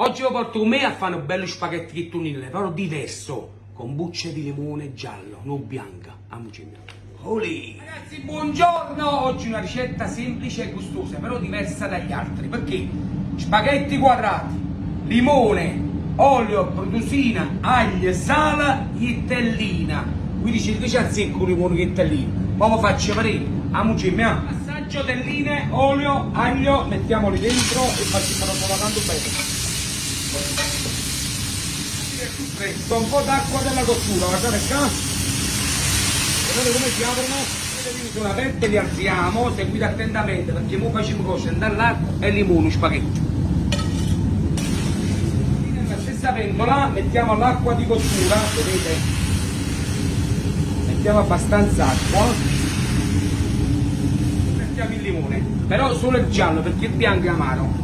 Oggi vi porto con me a fare un bello spaghetti di tunnille, però diverso, con bucce di limone giallo, non bianca. Amici miei. Olì! Ragazzi, buongiorno! Oggi una ricetta semplice e gustosa, però diversa dagli altri. Perché? Spaghetti quadrati, limone, olio, produsina, aglio, sale, ittellina. Quindi ci dice a secco limone e ittellina. Poi lo faccio vedere. Amici miei. Assaggio telline, olio, aglio, mettiamoli dentro e facciamo lavando bene. Un po' d'acqua della cottura, guardate qua, guardate come si aprono, sono aperte, li alziamo, seguite attentamente perché ora facciamo cosce dall'acqua e limone, spaghetti. Nella stessa pentola mettiamo l'acqua di cottura, vedete? Mettiamo abbastanza acqua, mettiamo il limone, però solo il giallo perché il bianco è amaro.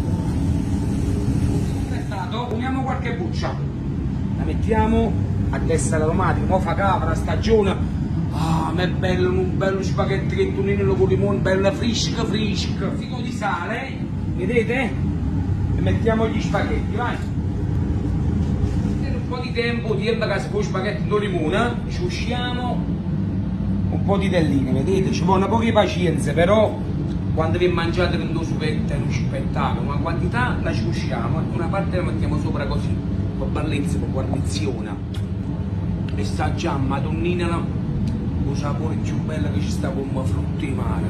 Uniamo qualche buccia, la mettiamo a destra l'aromatico, mo fa capra, stagione, ma è bello, un bello spaghetti che tunnino con limone, bella frisca, fico di sale, vedete? E mettiamo gli spaghetti, vai! Un po' di tempo che si fa spaghetti con limone, ci usciamo un po' di telline, vedete? Ci vuole una poca pazienza, però quando vi mangiate con due supette è uno spettacolo, una quantità la ci usciamo, una parte la mettiamo sopra così, con bellezza, con guarnizione, e assaggiamo, madonnina, il sapore più bello che ci sta come frutti di mare.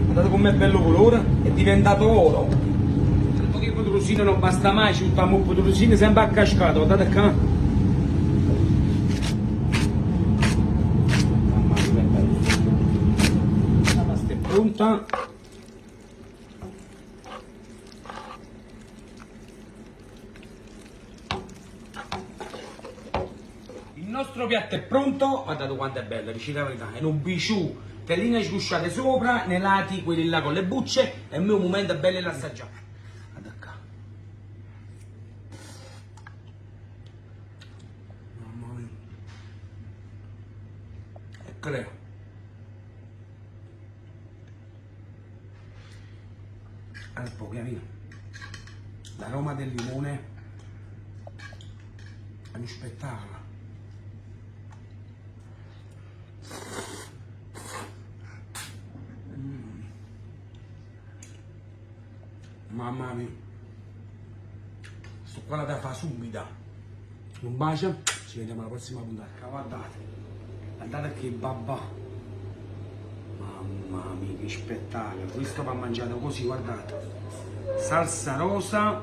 Guardate com'è bello colore, è diventato oro. Un po' di petrosino non basta mai, ci mettiamo un petrosino sempre a cascata, guardate qua. Pronta. Il nostro piatto è pronto, guardate quanto è bello, dici la verità, è un biciù, telline sgusciate sopra, nei lati quelli là con le bucce, e il mio momento è bello l'assaggiare. Guarda qua. Mamma mia. E creo. Un po' pianino, l'aroma del limone è uno spettacolo. Mamma mia, sto qua da fa subito. Un bacio, ci vediamo alla prossima puntata. Guardate che babà. Mamma mia, che spettacolo! Questo va mangiato così, guardate. Salsa rosa